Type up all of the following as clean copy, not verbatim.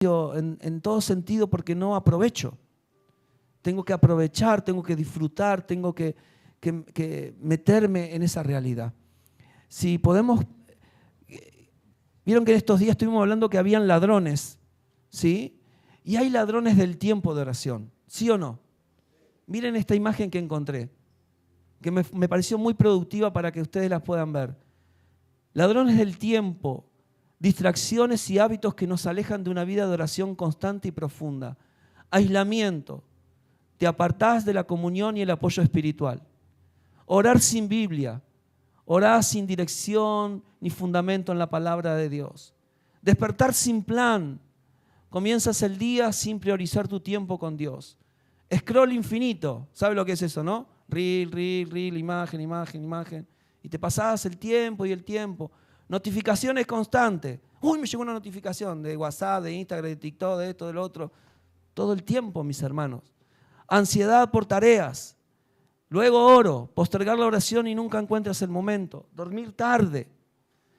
en todo sentido porque no aprovecho. Tengo que aprovechar, tengo que disfrutar, tengo que meterme en esa realidad. Si podemos, vieron que en estos días estuvimos hablando que habían ladrones, ¿sí? Y hay ladrones del tiempo de oración, ¿sí o no? Miren esta imagen que encontré, que me pareció muy productiva para que ustedes la puedan ver. Ladrones del tiempo, distracciones y hábitos que nos alejan de una vida de oración constante y profunda. Aislamiento, te apartás de la comunión y el apoyo espiritual. Orar sin Biblia, orar sin dirección ni fundamento en la palabra de Dios. Despertar sin plan, comienzas el día sin priorizar tu tiempo con Dios. Scroll infinito, ¿sabe lo que es eso, no? Reel, imagen. Y te pasás el tiempo y el tiempo. Notificaciones constantes. Uy, me llegó una notificación de WhatsApp, de Instagram, de TikTok, de esto, del otro. Todo el tiempo, mis hermanos. Ansiedad por tareas. Luego oro, postergar la oración y nunca encuentras el momento. Dormir tarde.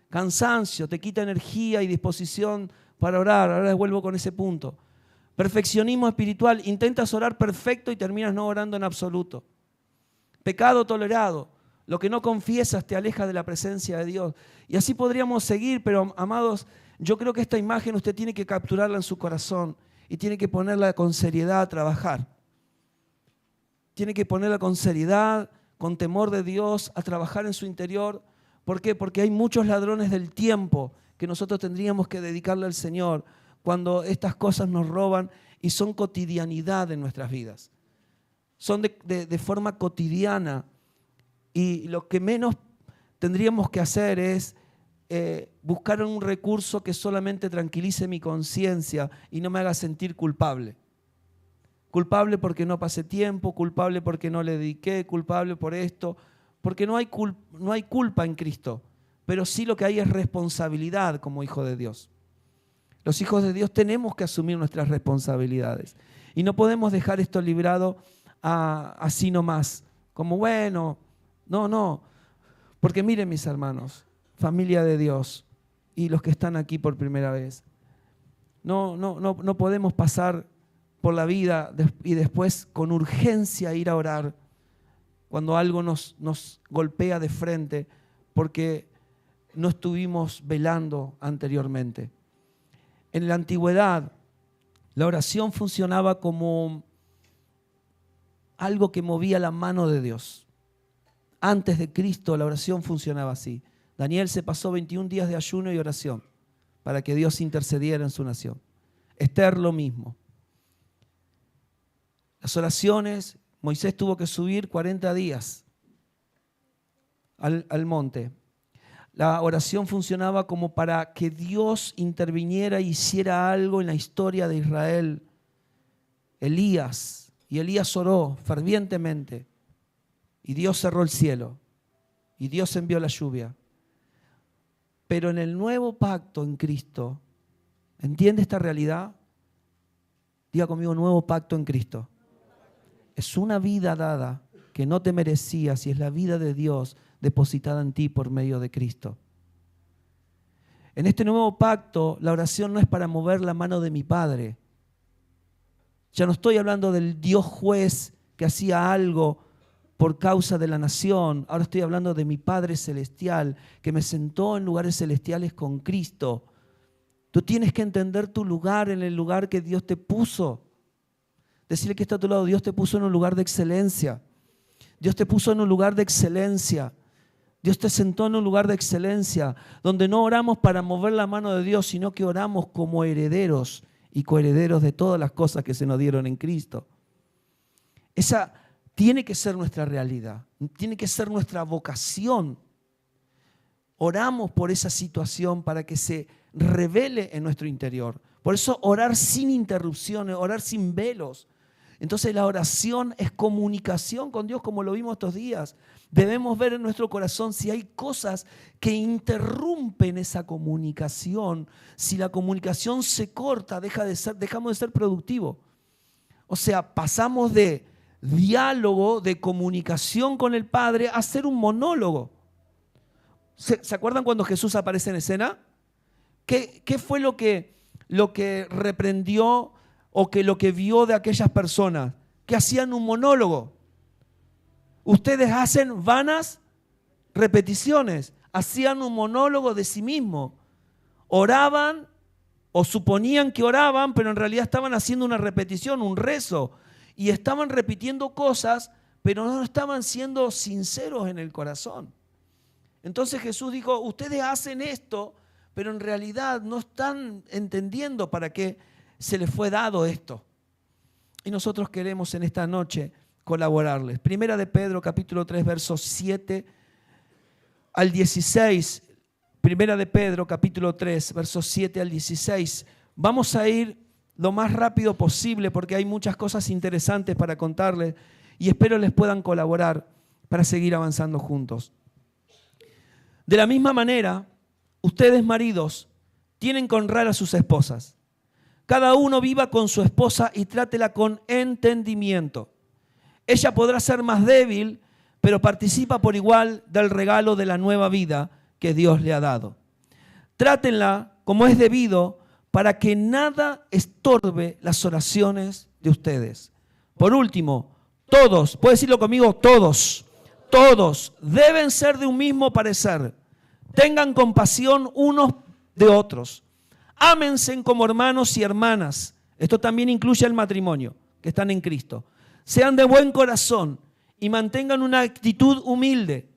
Cansancio, te quita energía y disposición para orar. Ahora vuelvo con ese punto. Perfeccionismo espiritual. Intentas orar perfecto y terminas no orando en absoluto. Pecado tolerado. Lo que no confiesas te aleja de la presencia de Dios. Y así podríamos seguir, pero amados, yo creo que esta imagen usted tiene que capturarla en su corazón y tiene que ponerla con seriedad a trabajar. Tiene que ponerla con seriedad, con temor de Dios, a trabajar en su interior. ¿Por qué? Porque hay muchos ladrones del tiempo que nosotros tendríamos que dedicarle al Señor cuando estas cosas nos roban y son cotidianidad en nuestras vidas. Son de forma cotidiana. Y lo que menos tendríamos que hacer es buscar un recurso que solamente tranquilice mi conciencia y no me haga sentir culpable. Culpable porque no pasé tiempo, culpable porque no le dediqué, culpable por esto. Porque no hay culpa en Cristo, pero sí lo que hay es responsabilidad como hijo de Dios. Los hijos de Dios tenemos que asumir nuestras responsabilidades. Y no podemos dejar esto librado así nomás, como bueno. No, porque miren mis hermanos, familia de Dios y los que están aquí por primera vez, no podemos pasar por la vida y después con urgencia ir a orar cuando algo nos golpea de frente porque no estuvimos velando anteriormente. En la antigüedad, la oración funcionaba como algo que movía la mano de Dios. Antes de Cristo la oración funcionaba así. Daniel se pasó 21 días de ayuno y oración para que Dios intercediera en su nación. Esther lo mismo. Las oraciones, Moisés tuvo que subir 40 días al monte. La oración funcionaba como para que Dios interviniera e hiciera algo en la historia de Israel. Elías oró fervientemente. Y Dios cerró el cielo. Y Dios envió la lluvia. Pero en el nuevo pacto en Cristo, ¿entiende esta realidad? Diga conmigo, nuevo pacto en Cristo. Es una vida dada que no te merecías y es la vida de Dios depositada en ti por medio de Cristo. En este nuevo pacto, la oración no es para mover la mano de mi Padre. Ya no estoy hablando del Dios juez que hacía algo por causa de la nación. Ahora estoy hablando de mi Padre Celestial, que me sentó en lugares celestiales con Cristo. Tú tienes que entender tu lugar en el lugar que Dios te puso. Decirle que está a tu lado, Dios te puso en un lugar de excelencia. Dios te puso en un lugar de excelencia. Dios te sentó en un lugar de excelencia, donde no oramos para mover la mano de Dios, sino que oramos como herederos y coherederos de todas las cosas que se nos dieron en Cristo. Esa tiene que ser nuestra realidad, tiene que ser nuestra vocación. Oramos por esa situación para que se revele en nuestro interior. Por eso orar sin interrupciones, orar sin velos. Entonces la oración es comunicación con Dios, como lo vimos estos días. Debemos ver en nuestro corazón si hay cosas que interrumpen esa comunicación. Si la comunicación se corta, dejamos de ser productivos. O sea, pasamos de diálogo, de comunicación con el Padre, a ser un monólogo. ¿Se acuerdan cuando Jesús aparece en escena? ¿Qué fue lo que lo que reprendió o que lo que vio de aquellas personas? Que hacían un monólogo. Ustedes hacen vanas repeticiones. Hacían un monólogo de sí mismo. Oraban o suponían que oraban, pero en realidad estaban haciendo una repetición, un rezo. Y estaban repitiendo cosas, pero no estaban siendo sinceros en el corazón. Entonces Jesús dijo, ustedes hacen esto, pero en realidad no están entendiendo para qué se les fue dado esto. Y nosotros queremos en esta noche colaborarles. Primera de Pedro, capítulo 3, versos 7 al 16. Primera de Pedro, capítulo 3, versos 7 al 16. Vamos a ir lo más rápido posible porque hay muchas cosas interesantes para contarles y espero les puedan colaborar para seguir avanzando juntos. De la misma manera, ustedes maridos tienen que honrar a sus esposas. Cada uno viva con su esposa y trátela con entendimiento. Ella podrá ser más débil, pero participa por igual del regalo de la nueva vida que Dios le ha dado. Trátenla como es debido para que nada estorbe las oraciones de ustedes. Por último, todos, puede decirlo conmigo, todos deben ser de un mismo parecer. Tengan compasión unos de otros. Ámense como hermanos y hermanas. Esto también incluye el matrimonio, que están en Cristo. Sean de buen corazón y mantengan una actitud humilde.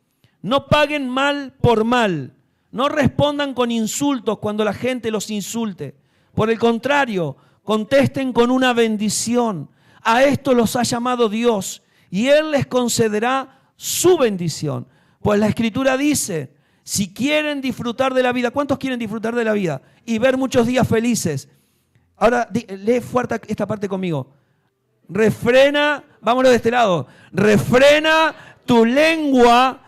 No paguen mal por mal. No respondan con insultos cuando la gente los insulte. Por el contrario, contesten con una bendición. A esto los ha llamado Dios y Él les concederá su bendición. Pues la Escritura dice, si quieren disfrutar de la vida, ¿cuántos quieren disfrutar de la vida? Y ver muchos días felices. Ahora, lee fuerte esta parte conmigo. Refrena, vámonos de este lado. Refrena tu lengua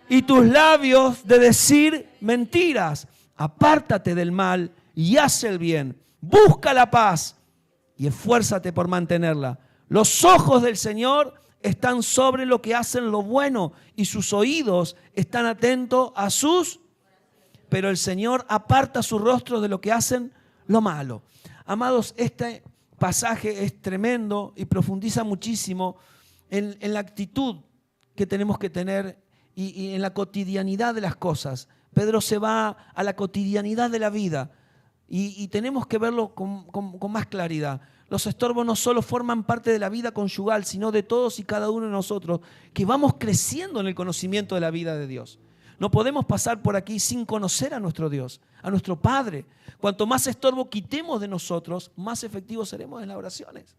y tus labios de decir mentiras. Apártate del mal y haz el bien. Busca la paz y esfuérzate por mantenerla. Los ojos del Señor están sobre lo que hacen lo bueno y sus oídos están atentos a sus, pero el Señor aparta su rostro de lo que hacen lo malo. Amados, este pasaje es tremendo y profundiza muchísimo en la actitud que tenemos que tener y en la cotidianidad de las cosas. Pedro se va a la cotidianidad de la vida y tenemos que verlo con más claridad. Los estorbos no solo forman parte de la vida conyugal, sino de todos y cada uno de nosotros, que vamos creciendo en el conocimiento de la vida de Dios. No podemos pasar por aquí sin conocer a nuestro Dios, a nuestro Padre. Cuanto más estorbo quitemos de nosotros, más efectivos seremos en las oraciones.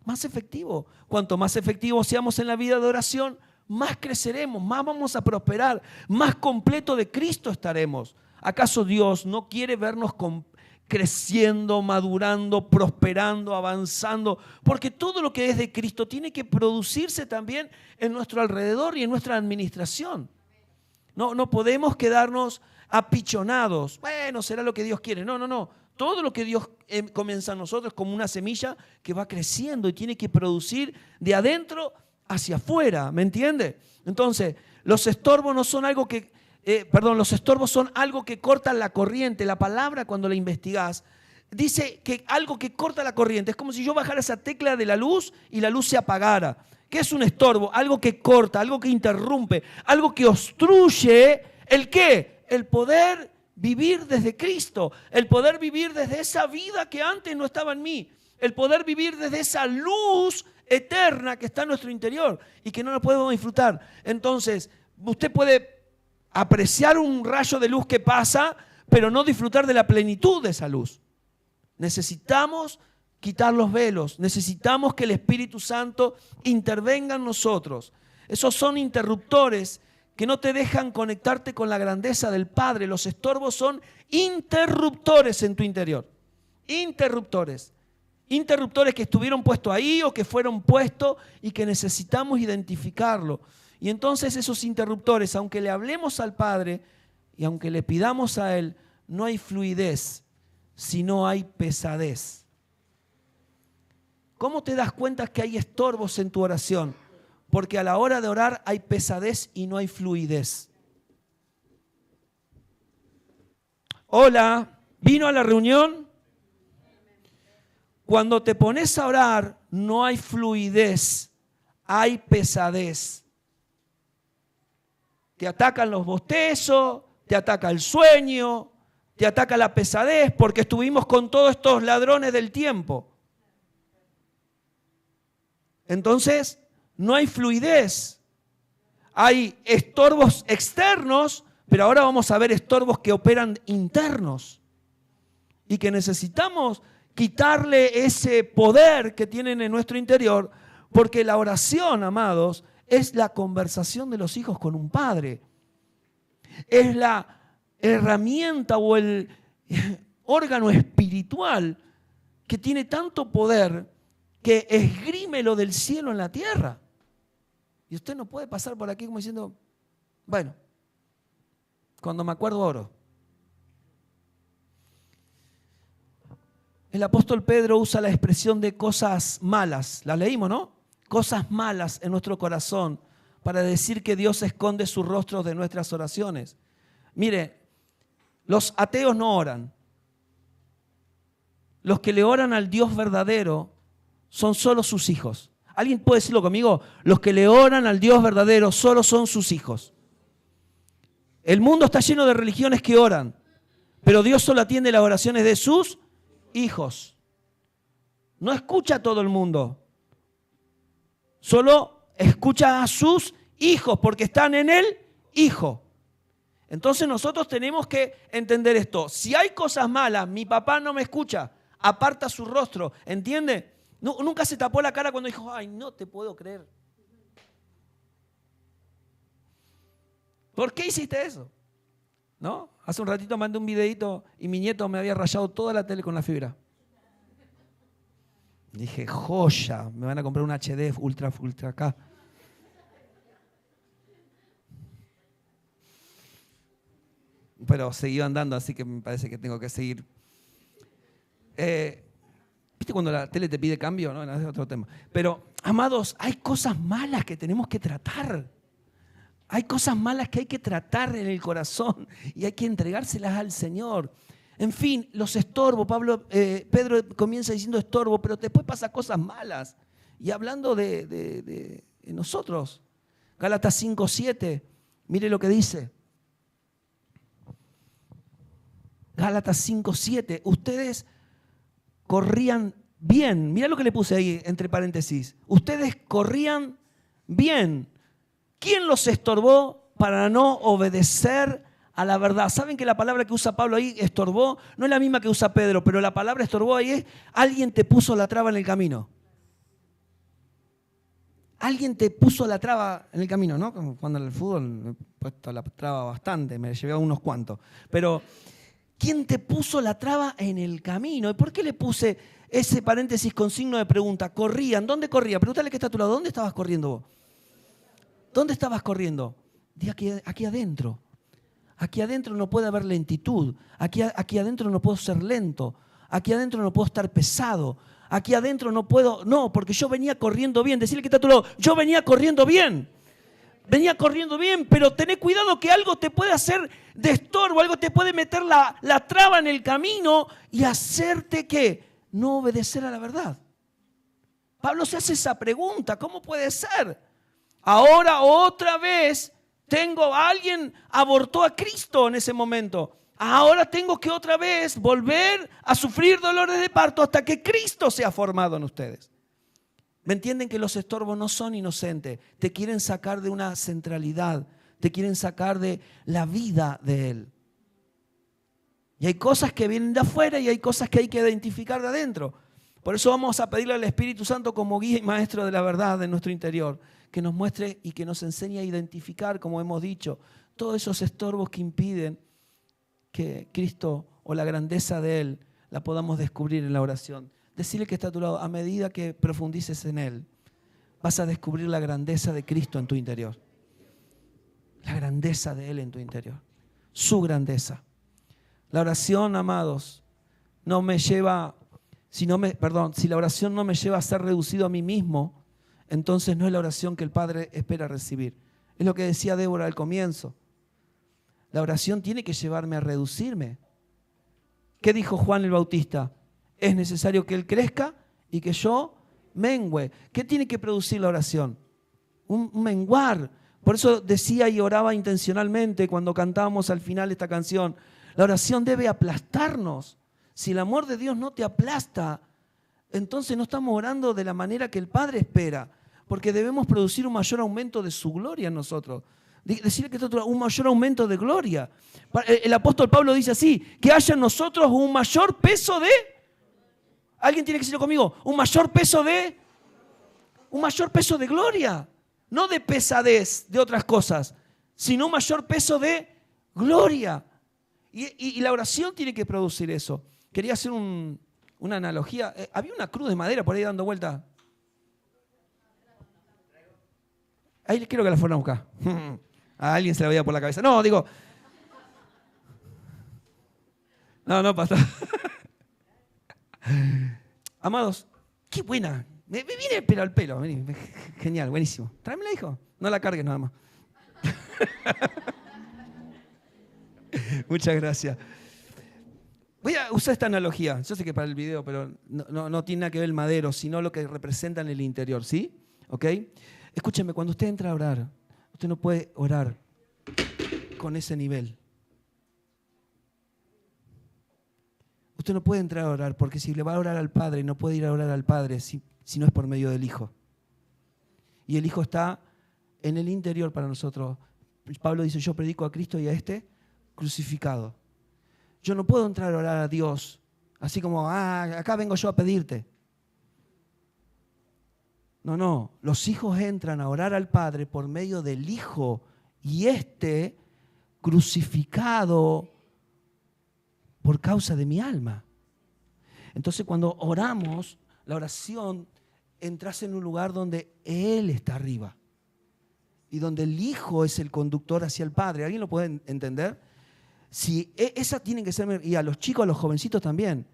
Más efectivo. Cuanto más efectivos seamos en la vida de oración, más creceremos, más vamos a prosperar, más completo de Cristo estaremos. ¿Acaso Dios no quiere vernos creciendo, madurando, prosperando, avanzando? Porque todo lo que es de Cristo tiene que producirse también en nuestro alrededor y en nuestra administración. No podemos quedarnos apichonados. Bueno, será lo que Dios quiere. No. Todo lo que Dios comienza en nosotros es como una semilla que va creciendo y tiene que producir de adentro hacia afuera. ¿Me entiende? Entonces, los estorbos no son algo que... los estorbos son algo que corta la corriente. La palabra, cuando la investigás, dice que algo que corta la corriente. Es como si yo bajara esa tecla de la luz y la luz se apagara. ¿Qué es un estorbo? Algo que corta, algo que interrumpe, algo que obstruye. ¿El qué? El poder vivir desde Cristo. El poder vivir desde esa vida que antes no estaba en mí. El poder vivir desde esa luz eterna que está en nuestro interior y que no la podemos disfrutar. Entonces, usted puede apreciar un rayo de luz que pasa, pero no disfrutar de la plenitud de esa luz. Necesitamos quitar los velos, necesitamos que el Espíritu Santo intervenga en nosotros. Esos son interruptores que no te dejan conectarte con la grandeza del Padre. Los estorbos son interruptores en tu interior. Interruptores que estuvieron puestos ahí o que fueron puestos y que necesitamos identificarlo. Y entonces esos interruptores, aunque le hablemos al Padre y aunque le pidamos a Él, no hay fluidez, sino hay pesadez. ¿Cómo te das cuenta que hay estorbos en tu oración? Porque a la hora de orar hay pesadez y no hay fluidez. Hola. ¿Vino a la reunión? Cuando te pones a orar, no hay fluidez, hay pesadez. Te atacan los bostezos, te ataca el sueño, te ataca la pesadez, porque estuvimos con todos estos ladrones del tiempo. Entonces, no hay fluidez. Hay estorbos externos, pero ahora vamos a ver estorbos que operan internos. Y que necesitamos quitarle ese poder que tienen en nuestro interior, porque la oración, amados, es la conversación de los hijos con un padre. Es la herramienta o el órgano espiritual que tiene tanto poder que esgrime lo del cielo en la tierra. Y usted no puede pasar por aquí como diciendo, bueno, cuando me acuerdo oro. El apóstol Pedro usa la expresión de cosas malas. La leímos, ¿no? Cosas malas en nuestro corazón para decir que Dios esconde su rostro de nuestras oraciones. Mire, los ateos no oran. Los que le oran al Dios verdadero son solo sus hijos. ¿Alguien puede decirlo conmigo? Los que le oran al Dios verdadero solo son sus hijos. El mundo está lleno de religiones que oran, pero Dios solo atiende las oraciones de sus hijos. No escucha a todo el mundo. Solo escucha a sus hijos porque están en el Hijo. Entonces nosotros tenemos que entender esto. Si hay cosas malas, mi papá no me escucha, aparta su rostro, ¿entiende? Nunca se tapó la cara cuando dijo, ay, no te puedo creer. ¿Por qué hiciste eso? ¿No? Hace un ratito mandé un videito y mi nieto me había rayado toda la tele con la fibra. Dije, joya, me van a comprar un HD ultra acá. Pero seguí andando, así que me parece que tengo que seguir. ¿Viste cuando la tele te pide cambio? No, es otro tema. Pero, amados, hay cosas malas que tenemos que tratar. Hay cosas malas que hay que tratar en el corazón y hay que entregárselas al Señor. En fin, los estorbos. Pedro comienza diciendo estorbo, pero después pasa cosas malas. Y hablando de nosotros, Gálatas 5:7, mire lo que dice. Gálatas 5:7, ustedes corrían bien. Mira lo que le puse ahí entre paréntesis. Ustedes corrían bien. ¿Quién los estorbó para no obedecer a la verdad? ¿Saben que la palabra que usa Pablo ahí, estorbó, no es la misma que usa Pedro, pero la palabra estorbó ahí es alguien te puso la traba en el camino? Alguien te puso la traba en el camino, ¿no? Como cuando en el fútbol me he puesto la traba bastante, me llevé a unos cuantos. Pero, ¿quién te puso la traba en el camino? ¿Y por qué le puse ese paréntesis con signo de pregunta? Corrían. ¿Dónde corría? Pregúntale que está a tu lado. ¿Dónde estabas corriendo vos? ¿Dónde estabas corriendo? Aquí adentro. Aquí adentro no puede haber lentitud. Aquí adentro no puedo ser lento. Aquí adentro no puedo estar pesado. Aquí adentro no puedo... No, porque yo venía corriendo bien. Decirle que está a tu lado. Yo venía corriendo bien. Venía corriendo bien, pero tené cuidado que algo te puede hacer de estorbo. Algo te puede meter la traba en el camino y hacerte, ¿qué? No obedecer a la verdad. Pablo se hace esa pregunta. ¿Cómo puede ser? Ahora otra vez alguien abortó a Cristo en ese momento. Ahora tengo que otra vez volver a sufrir dolores de parto hasta que Cristo sea formado en ustedes. ¿Me entienden que los estorbos no son inocentes? Te quieren sacar de una centralidad, te quieren sacar de la vida de Él. Y hay cosas que vienen de afuera y hay cosas que hay que identificar de adentro. Por eso vamos a pedirle al Espíritu Santo como guía y maestro de la verdad de nuestro interior, que nos muestre y que nos enseñe a identificar, como hemos dicho, todos esos estorbos que impiden que Cristo o la grandeza de Él la podamos descubrir en la oración. Decirle que está a tu lado, a medida que profundices en Él, vas a descubrir la grandeza de Cristo en tu interior. La grandeza de Él en tu interior. Su grandeza. La oración, amados, no me lleva, si la oración no me lleva a ser reducido a mí mismo, entonces no es la oración que el Padre espera recibir. Es lo que decía Débora al comienzo. La oración tiene que llevarme a reducirme. ¿Qué dijo Juan el Bautista? Es necesario que Él crezca y que yo mengüe. ¿Qué tiene que producir la oración? Un menguar. Por eso decía y oraba intencionalmente cuando cantábamos al final esta canción. La oración debe aplastarnos. Si el amor de Dios no te aplasta, entonces no estamos orando de la manera que el Padre espera, porque debemos producir un mayor aumento de su gloria en nosotros. Decir que un mayor aumento de gloria. El apóstol Pablo dice así, que haya en nosotros un mayor peso de... Alguien tiene que decirlo conmigo, un mayor peso de gloria. No de pesadez de otras cosas, sino un mayor peso de gloria. Y la oración tiene que producir eso. Quería hacer una analogía. Había una cruz de madera por ahí dando vuelta. Ahí quiero que la fueran a buscar. A alguien se la veía por la cabeza. No, digo. No, pastor. Amados, qué buena. Me viene el pelo al pelo. Vení. Genial, buenísimo. Tráemela, hijo. No la cargues nada más. Muchas gracias. Voy a usar esta analogía. Yo sé que para el video, pero no tiene nada que ver el madero, sino lo que representa en el interior, ¿sí? ¿Ok? Escúcheme, cuando usted entra a orar, usted no puede orar con ese nivel. Usted no puede entrar a orar, porque si le va a orar al Padre, no puede ir a orar al Padre si no es por medio del Hijo. Y el Hijo está en el interior para nosotros. Pablo dice, yo predico a Cristo y a este crucificado. Yo no puedo entrar a orar a Dios así como, acá vengo yo a pedirte. No, los hijos entran a orar al Padre por medio del Hijo y este crucificado por causa de mi alma. Entonces cuando oramos, la oración entras en un lugar donde Él está arriba y donde el Hijo es el conductor hacia el Padre. ¿Alguien lo puede entender? Si esa tiene que ser, y a los chicos, a los jovencitos también,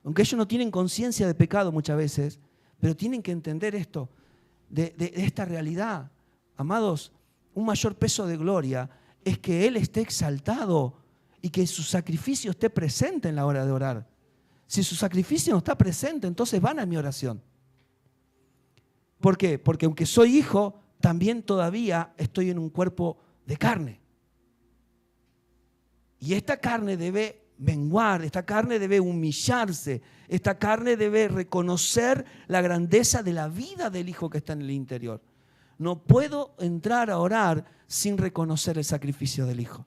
aunque ellos no tienen conciencia de pecado muchas veces, pero tienen que entender esto, de esta realidad. Amados, un mayor peso de gloria es que Él esté exaltado y que su sacrificio esté presente en la hora de orar. Si su sacrificio no está presente, entonces van a mi oración. ¿Por qué? Porque aunque soy hijo, también todavía estoy en un cuerpo de carne. Y esta carne debe menguar, esta carne debe humillarse, esta carne debe reconocer la grandeza de la vida del Hijo que está en el interior. No puedo entrar a orar sin reconocer el sacrificio del Hijo.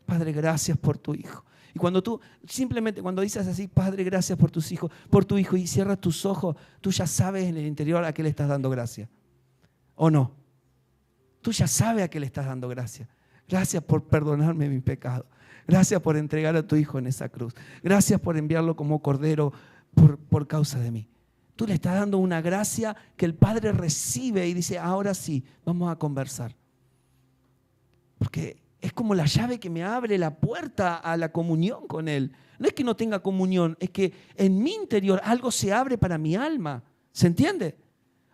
Padre, gracias por tu Hijo. Y cuando tú, simplemente cuando dices así, Padre, gracias por tus hijos, por tu Hijo, y cierras tus ojos, tú ya sabes en el interior a qué le estás dando gracias. ¿O no? Tú ya sabes a qué le estás dando gracias. Gracias por perdonarme mi pecado. Gracias por entregar a tu Hijo en esa cruz. Gracias por enviarlo como cordero por causa de mí. Tú le estás dando una gracia que el Padre recibe y dice, ahora sí, vamos a conversar. Porque es como la llave que me abre la puerta a la comunión con Él. No es que no tenga comunión, es que en mi interior algo se abre para mi alma. ¿Se entiende?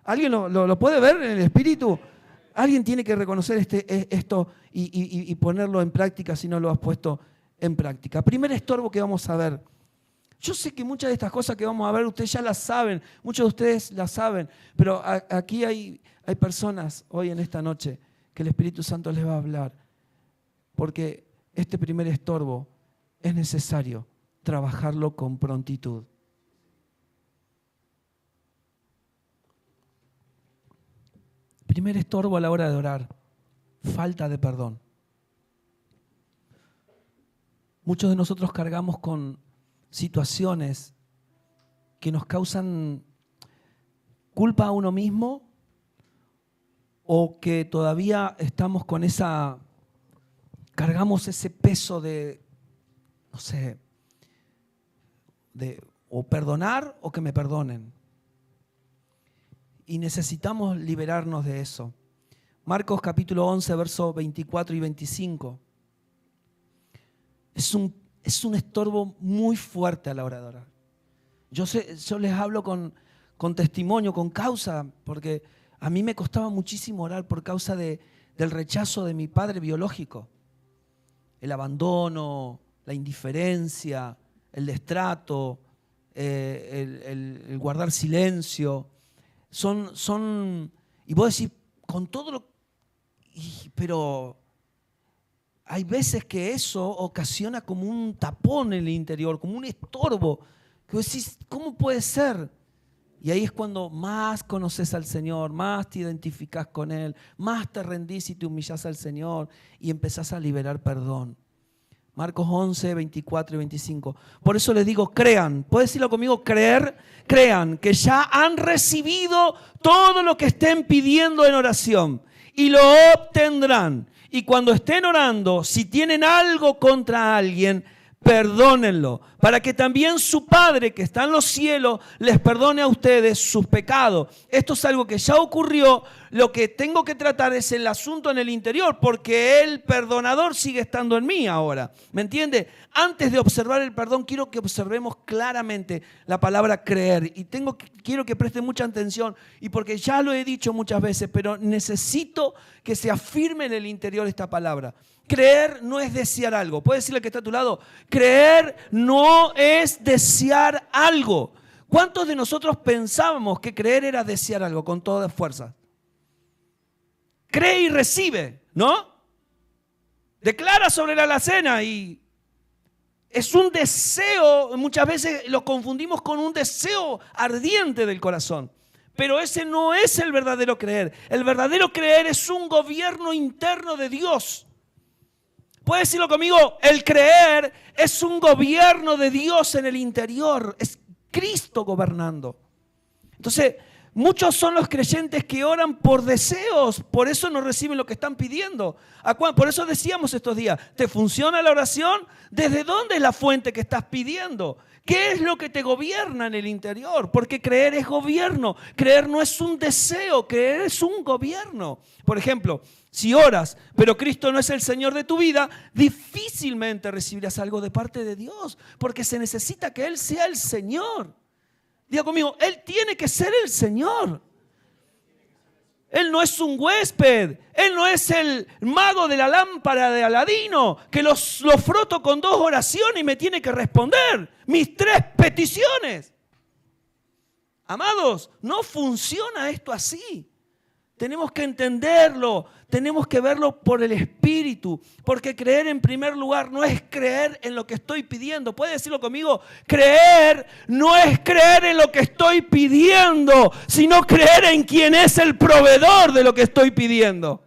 ¿Alguien lo puede ver en el espíritu? Alguien tiene que reconocer esto y ponerlo en práctica si no lo has puesto en práctica. Primer estorbo que vamos a ver. Yo sé que muchas de estas cosas que vamos a ver ustedes ya las saben, muchos de ustedes las saben, pero aquí hay personas hoy en esta noche que el Espíritu Santo les va a hablar, porque este primer estorbo es necesario trabajarlo con prontitud. Primer estorbo a la hora de orar, falta de perdón. Muchos de nosotros cargamos con situaciones que nos causan culpa a uno mismo o que todavía estamos con cargamos ese peso de, no sé, de o perdonar o que me perdonen. Y necesitamos liberarnos de eso. Marcos capítulo 11, versos 24 y 25. Es un estorbo muy fuerte a la hora de orar. Yo les hablo con testimonio, con causa, porque a mí me costaba muchísimo orar por causa del rechazo de mi padre biológico. El abandono, la indiferencia, el destrato, el guardar silencio. Y vos decís, con todo lo... Pero hay veces que eso ocasiona como un tapón en el interior, como un estorbo. Que vos decís, ¿cómo puede ser? Y ahí es cuando más conoces al Señor, más te identificás con Él, más te rendís y te humillás al Señor y empezás a liberar perdón. Marcos 11, 24 y 25. Por eso les digo, crean. ¿Puedes decirlo conmigo? Creer. Crean que ya han recibido todo lo que estén pidiendo en oración y lo obtendrán. Y cuando estén orando, si tienen algo contra alguien, perdónenlo, para que también su Padre que está en los cielos les perdone a ustedes sus pecados. Esto es algo que ya ocurrió. Lo que tengo que tratar es el asunto en el interior, porque el perdonador sigue estando en mí ahora. ¿Me entiende? Antes de observar el perdón, quiero que observemos claramente la palabra creer. Y quiero que presten mucha atención, y porque ya lo he dicho muchas veces, pero necesito que se afirme en el interior esta palabra. Creer no es desear algo. ¿Puedes decirle que está a tu lado? Creer no es desear algo. ¿Cuántos de nosotros pensábamos que creer era desear algo con toda fuerza? Cree y recibe, ¿no? Declara sobre la alacena y es un deseo, muchas veces lo confundimos con un deseo ardiente del corazón. Pero ese no es el verdadero creer. El verdadero creer es un gobierno interno de Dios. ¿Puedes decirlo conmigo? El creer es un gobierno de Dios en el interior. Es Cristo gobernando. Entonces, muchos son los creyentes que oran por deseos, por eso no reciben lo que están pidiendo. Por eso decíamos estos días, ¿te funciona la oración? ¿Desde dónde es la fuente que estás pidiendo? ¿Qué es lo que te gobierna en el interior? Porque creer es gobierno. Creer no es un deseo, creer es un gobierno. Por ejemplo, si oras, pero Cristo no es el Señor de tu vida, difícilmente recibirás algo de parte de Dios, porque se necesita que Él sea el Señor. Diga conmigo, Él tiene que ser el Señor. Él no es un huésped. Él no es el mago de la lámpara de Aladino, que lo froto con 2 oraciones y me tiene que responder mis 3 peticiones. Amados, no funciona esto así. Tenemos que entenderlo, tenemos que verlo por el Espíritu, porque creer en primer lugar no es creer en lo que estoy pidiendo. ¿Puede decirlo conmigo? Creer no es creer en lo que estoy pidiendo, sino creer en quien es el proveedor de lo que estoy pidiendo.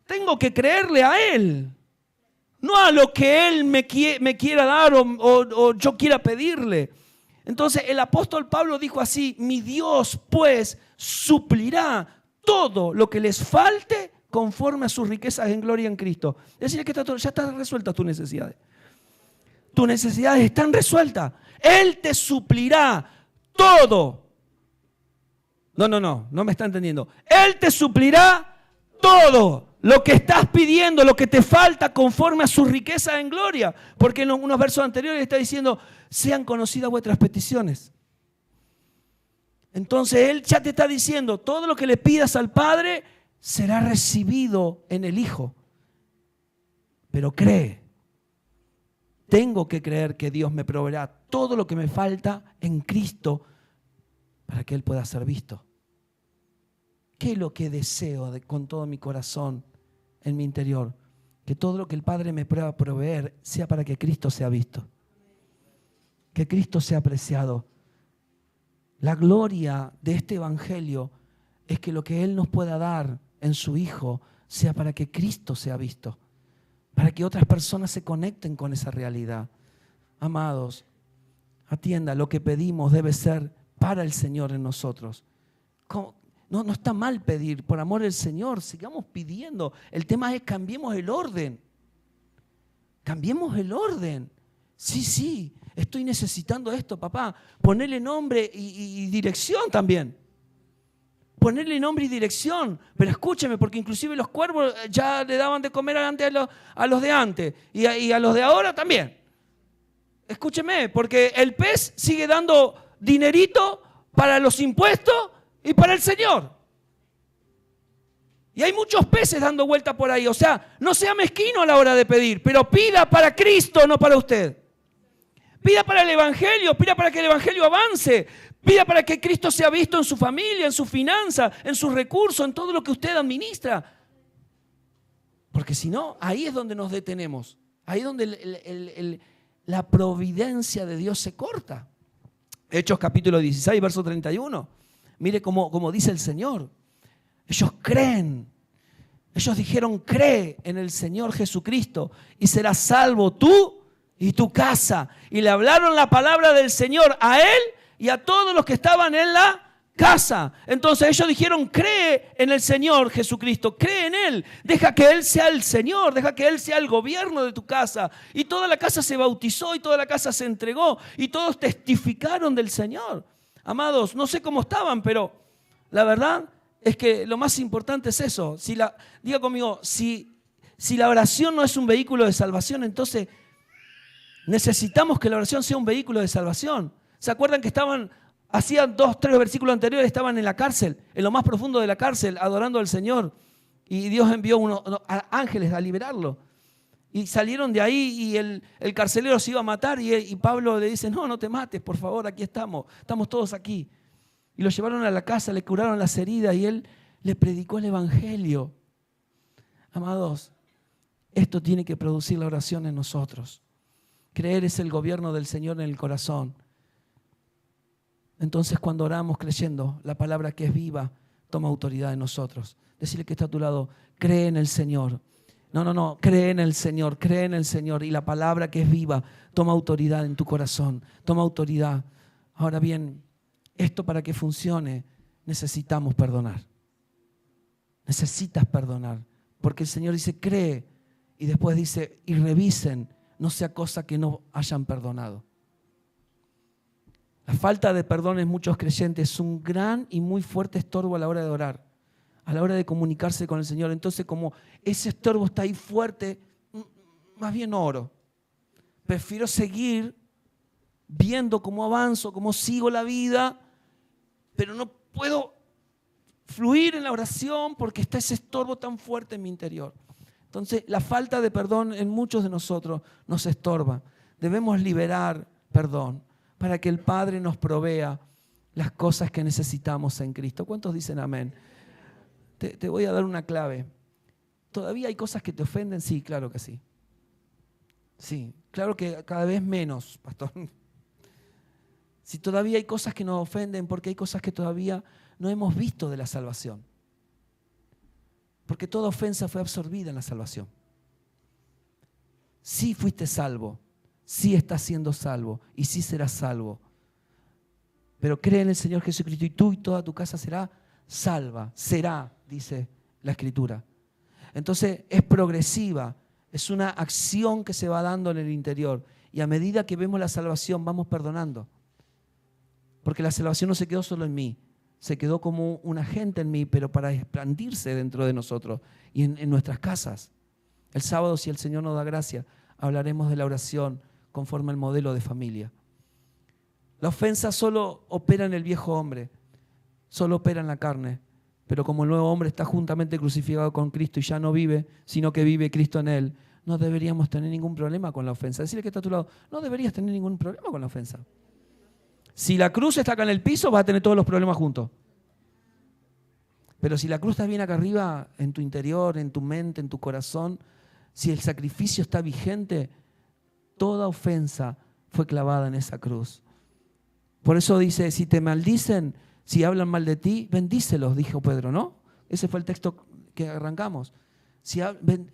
Tengo que creerle a Él, no a lo que Él me quiera dar o yo quiera pedirle. Entonces el apóstol Pablo dijo así: mi Dios pues suplirá todo lo que les falte conforme a sus riquezas en gloria en Cristo. Es decir, que ya están resueltas tus necesidades. Tus necesidades están resueltas. Él te suplirá todo. No me está entendiendo. Él te suplirá todo lo que estás pidiendo, lo que te falta conforme a sus riquezas en gloria. Porque en unos versos anteriores está diciendo, sean conocidas vuestras peticiones. Entonces Él ya te está diciendo, todo lo que le pidas al Padre será recibido en el Hijo. Pero cree. Tengo que creer que Dios me proveerá todo lo que me falta en Cristo para que Él pueda ser visto. ¿Qué es lo que deseo con todo mi corazón en mi interior? Que todo lo que el Padre me pueda proveer sea para que Cristo sea visto. Que Cristo sea apreciado. La gloria de este evangelio es que lo que Él nos pueda dar en su Hijo sea para que Cristo sea visto, para que otras personas se conecten con esa realidad. Amados, atienda, lo que pedimos debe ser para el Señor en nosotros. No está mal pedir, por amor del Señor, sigamos pidiendo. El tema es cambiemos el orden. Cambiemos el orden. Sí, estoy necesitando esto, papá. Ponerle nombre y dirección también. Ponerle nombre y dirección. Pero escúcheme, porque inclusive los cuervos ya le daban de comer antes a los de antes. Y a los de ahora también. Escúcheme, porque el pez sigue dando dinerito para los impuestos y para el Señor. Y hay muchos peces dando vuelta por ahí. O sea, no sea mezquino a la hora de pedir, pero pida para Cristo, no para usted. Pida para el Evangelio, pida para que el Evangelio avance. Pida para que Cristo sea visto en su familia, en su finanza, en sus recursos, en todo lo que usted administra. Porque si no, ahí es donde nos detenemos. Ahí es donde la providencia de Dios se corta. Hechos capítulo 16, verso 31. Mire cómo dice el Señor. Ellos creen. Ellos dijeron, cree en el Señor Jesucristo y serás salvo tú y tu casa. Y le hablaron la palabra del Señor a él y a todos los que estaban en la casa. Entonces ellos dijeron, cree en el Señor Jesucristo, cree en Él, deja que Él sea el Señor, deja que Él sea el gobierno de tu casa. Y toda la casa se bautizó y toda la casa se entregó y todos testificaron del Señor. Amados, no sé cómo estaban, pero la verdad es que lo más importante es eso. Diga conmigo, si la oración no es un vehículo de salvación, entonces necesitamos que la oración sea un vehículo de salvación. ¿Se acuerdan que hacían 2, 3 versículos anteriores, estaban en la cárcel, en lo más profundo de la cárcel, adorando al Señor? Y Dios envió unos ángeles a liberarlo. Y salieron de ahí y el carcelero se iba a matar y Pablo le dice, no te mates, por favor, aquí estamos todos aquí. Y lo llevaron a la casa, le curaron las heridas y él le predicó el Evangelio. Amados, esto tiene que producir la oración en nosotros. Creer es el gobierno del Señor en el corazón. Entonces cuando oramos creyendo, la palabra que es viva toma autoridad en nosotros. Decirle que está a tu lado, cree en el Señor. No, cree en el Señor, cree en el Señor. Y la palabra que es viva toma autoridad en tu corazón, toma autoridad. Ahora bien, esto para que funcione necesitamos perdonar. Necesitas perdonar. Porque el Señor dice, cree. Y después dice, y revisen, no sea cosa que no hayan perdonado. La falta de perdón en muchos creyentes es un gran y muy fuerte estorbo a la hora de orar, a la hora de comunicarse con el Señor. Entonces, como ese estorbo está ahí fuerte, más bien no oro. Prefiero seguir viendo cómo avanzo, cómo sigo la vida, pero no puedo fluir en la oración porque está ese estorbo tan fuerte en mi interior. Entonces, la falta de perdón en muchos de nosotros nos estorba. Debemos liberar perdón para que el Padre nos provea las cosas que necesitamos en Cristo. ¿Cuántos dicen amén? Te voy a dar una clave. ¿Todavía hay cosas que te ofenden? Sí, claro que sí. Sí, claro que cada vez menos, pastor. Si todavía hay cosas que nos ofenden, porque hay cosas que todavía no hemos visto de la salvación. Porque toda ofensa fue absorbida en la salvación. Sí fuiste salvo. Sí estás siendo salvo y sí serás salvo. Pero cree en el Señor Jesucristo y tú y toda tu casa será salva. Será, dice la Escritura. Entonces es progresiva, es una acción que se va dando en el interior. Y a medida que vemos la salvación vamos perdonando. Porque la salvación no se quedó solo en mí, se quedó como un agente en mí, pero para expandirse dentro de nosotros y en nuestras casas. El sábado, si el Señor nos da gracia, hablaremos de la oración conforme al modelo de familia. La ofensa solo opera en el viejo hombre, solo opera en la carne, pero como el nuevo hombre está juntamente crucificado con Cristo y ya no vive, sino que vive Cristo en él, no deberíamos tener ningún problema con la ofensa. Decirle que está a tu lado, no deberías tener ningún problema con la ofensa. Si la cruz está acá en el piso, vas a tener todos los problemas juntos. Pero si la cruz está bien acá arriba, en tu interior, en tu mente, en tu corazón, si el sacrificio está vigente, toda ofensa fue clavada en esa cruz. Por eso dice, si te maldicen, si hablan mal de ti, bendícelos, dijo Pedro, ¿no? Ese fue el texto que arrancamos.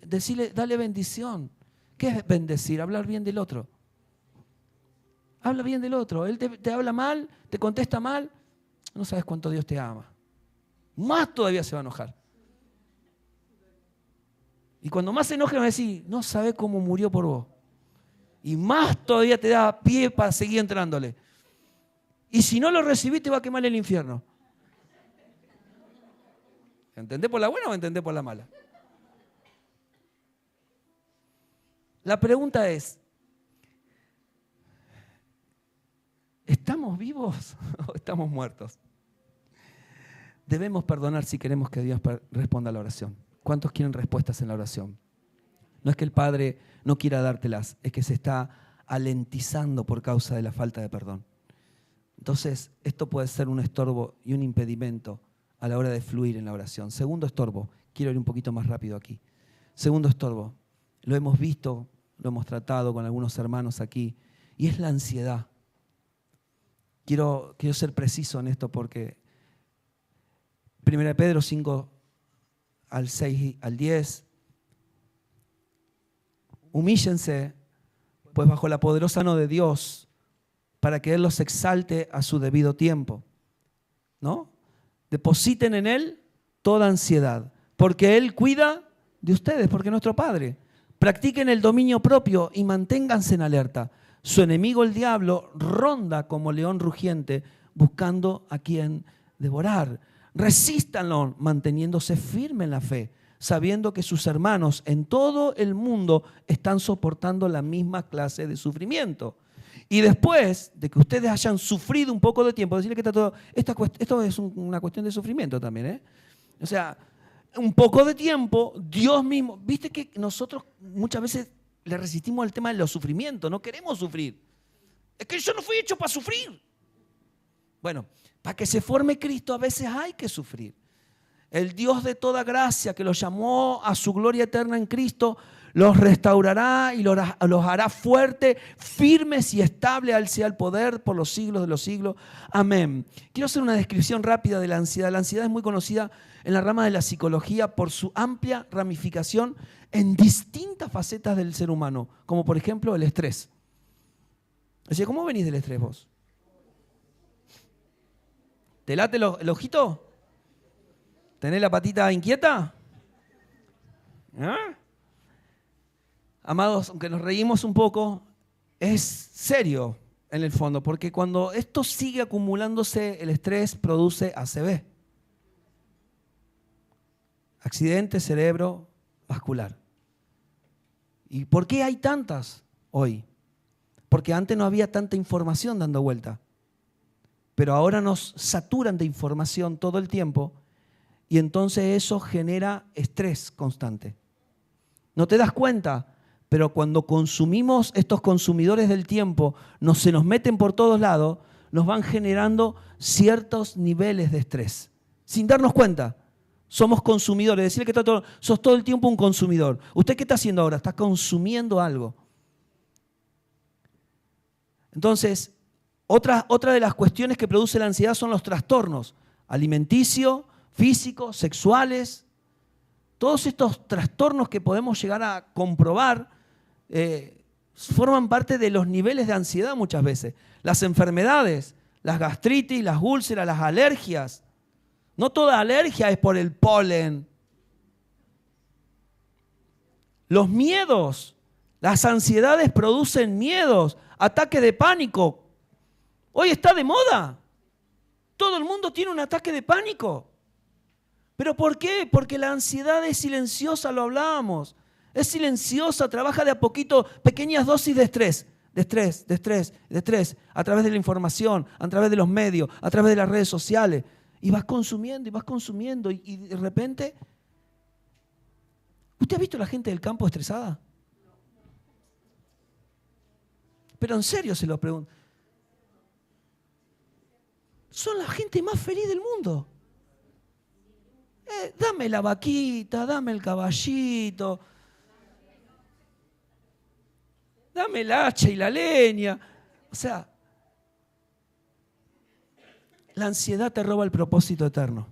Decirle, dale bendición. ¿Qué es bendecir? Hablar bien del otro. Habla bien del otro. Él te habla mal, te contesta mal. No sabes cuánto Dios te ama. Más todavía se va a enojar. Y cuando más se enoje va a decir, no sabes cómo murió por vos. Y más todavía te da pie para seguir entrándole. Y si no lo recibís te va a quemar el infierno. ¿Entendés por la buena o entendés por la mala? La pregunta es, ¿estamos vivos o estamos muertos? Debemos perdonar si queremos que Dios responda a la oración. ¿Cuántos quieren respuestas en la oración? No es que el Padre no quiera dártelas, es que se está alentizando por causa de la falta de perdón. Entonces, esto puede ser un estorbo y un impedimento a la hora de fluir en la oración. Segundo estorbo, quiero ir un poquito más rápido aquí. Segundo estorbo, lo hemos visto, lo hemos tratado con algunos hermanos aquí, y es la ansiedad. Quiero ser preciso en esto porque 1 Pedro 5, al 6 al 10, humíllense, pues bajo la poderosa mano de Dios, para que Él los exalte a su debido tiempo, ¿no? Depositen en Él toda ansiedad, porque Él cuida de ustedes, porque es nuestro Padre. Practiquen el dominio propio y manténganse en alerta. Su enemigo, el diablo, ronda como león rugiente, buscando a quien devorar. Resístanlo, manteniéndose firme en la fe, sabiendo que sus hermanos en todo el mundo están soportando la misma clase de sufrimiento. Y después de que ustedes hayan sufrido un poco de tiempo, decirle que esto es una cuestión de sufrimiento también, ¿eh? O sea, un poco de tiempo, Dios mismo, viste que nosotros muchas veces le resistimos al tema de los sufrimientos, no queremos sufrir. Es que yo no fui hecho para sufrir. Bueno, para que se forme Cristo a veces hay que sufrir. El Dios de toda gracia que los llamó a su gloria eterna en Cristo, los restaurará y los hará fuertes, firmes y estables. A Él sea el poder por los siglos de los siglos. Amén. Quiero hacer una descripción rápida de la ansiedad. La ansiedad es muy conocida en la rama de la psicología por su amplia ramificación en distintas facetas del ser humano, como por ejemplo el estrés. O sea, ¿cómo venís del estrés vos? ¿Te late el ojito? ¿Tenés la patita inquieta? ¿Ah? Amados, aunque nos reímos un poco, es serio en el fondo, porque cuando esto sigue acumulándose, el estrés produce ACV. Accidente cerebrovascular. ¿Y por qué hay tantas hoy? Porque antes no había tanta información dando vuelta. Pero ahora nos saturan de información todo el tiempo y entonces eso genera estrés constante. No te das cuenta, pero cuando consumimos, estos consumidores del tiempo se nos meten por todos lados, nos van generando ciertos niveles de estrés. Sin darnos cuenta, somos consumidores. Decirle que sos todo el tiempo un consumidor. ¿Usted qué está haciendo ahora? Está consumiendo algo. Entonces, otra de las cuestiones que produce la ansiedad son los trastornos alimenticios, físicos, sexuales. Todos estos trastornos que podemos llegar a comprobar forman parte de los niveles de ansiedad muchas veces. Las enfermedades, las gastritis, las úlceras, las alergias. No toda alergia es por el polen. Los miedos, las ansiedades producen miedos, ataques de pánico. Hoy está de moda. Todo el mundo tiene un ataque de pánico. ¿Pero por qué? Porque la ansiedad es silenciosa, lo hablábamos. Es silenciosa, trabaja de a poquito, pequeñas dosis de estrés. De estrés, a través de la información, a través de los medios, a través de las redes sociales. Y vas consumiendo, y de repente... ¿Usted ha visto a la gente del campo estresada? Pero en serio se lo pregunto. Son la gente más feliz del mundo. Dame la vaquita, dame el caballito, dame el hacha y la leña. O sea, la ansiedad te roba el propósito eterno.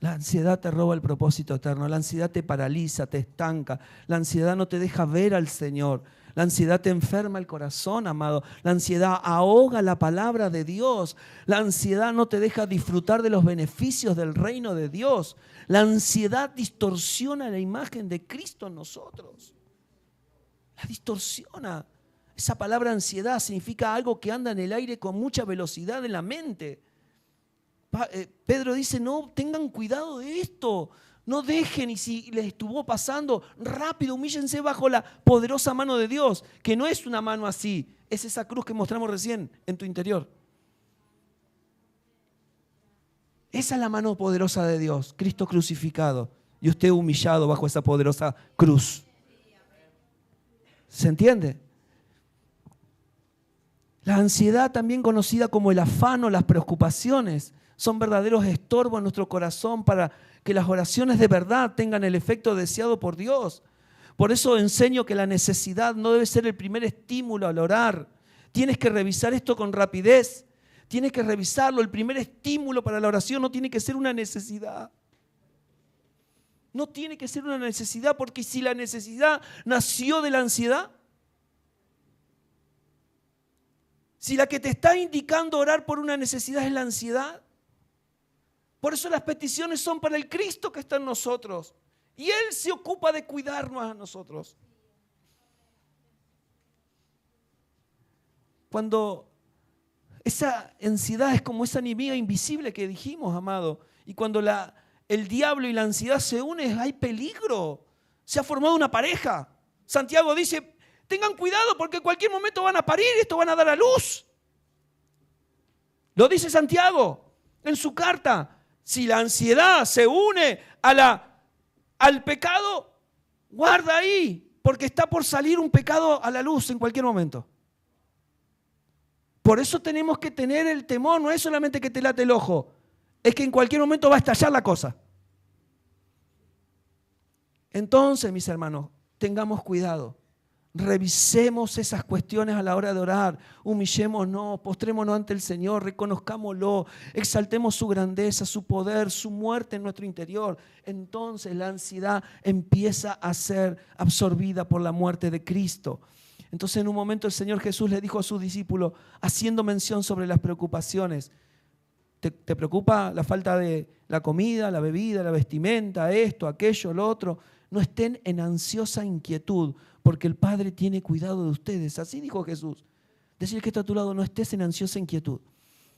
La ansiedad te roba el propósito eterno. La ansiedad te paraliza, te estanca. La ansiedad no te deja ver al Señor. La ansiedad te enferma el corazón, amado. La ansiedad ahoga la palabra de Dios. La ansiedad no te deja disfrutar de los beneficios del reino de Dios. La ansiedad distorsiona la imagen de Cristo en nosotros. La distorsiona. Esa palabra ansiedad significa algo que anda en el aire con mucha velocidad en la mente. Pedro dice, no, tengan cuidado de esto. No dejen, y si les estuvo pasando, rápido, humíllense bajo la poderosa mano de Dios, que no es una mano así, es esa cruz que mostramos recién en tu interior. Esa es la mano poderosa de Dios, Cristo crucificado, y usted humillado bajo esa poderosa cruz. ¿Se entiende? La ansiedad, también conocida como el afán o las preocupaciones, son verdaderos estorbos en nuestro corazón para que las oraciones de verdad tengan el efecto deseado por Dios. Por eso enseño que la necesidad no debe ser el primer estímulo al orar. Tienes que revisar esto con rapidez. Tienes que revisarlo. El primer estímulo para la oración no tiene que ser una necesidad. No tiene que ser una necesidad, porque si la necesidad nació de la ansiedad, si la que te está indicando orar por una necesidad es la ansiedad, por eso las peticiones son para el Cristo que está en nosotros. Y Él se ocupa de cuidarnos a nosotros. Cuando esa ansiedad es como esa enemiga invisible que dijimos, amado, y cuando el diablo y la ansiedad se unen, hay peligro. Se ha formado una pareja. Santiago dice, tengan cuidado porque en cualquier momento van a parir, esto van a dar a luz. Lo dice Santiago en su carta. Si la ansiedad se une al pecado, guarda ahí, porque está por salir un pecado a la luz en cualquier momento. Por eso tenemos que tener el temor, no es solamente que te late el ojo, es que en cualquier momento va a estallar la cosa. Entonces, mis hermanos, tengamos cuidado. Revisemos esas cuestiones a la hora de orar, humillémonos, postrémonos ante el Señor, reconozcámoslo, exaltemos su grandeza, su poder, su muerte en nuestro interior. Entonces la ansiedad empieza a ser absorbida por la muerte de Cristo. Entonces en un momento el Señor Jesús le dijo a sus discípulos, haciendo mención sobre las preocupaciones, ¿te preocupa la falta de la comida, la bebida, la vestimenta, esto, aquello, lo otro? No estén en ansiosa inquietud, porque el Padre tiene cuidado de ustedes. Así dijo Jesús. Decir que está a tu lado, no estés en ansiosa inquietud.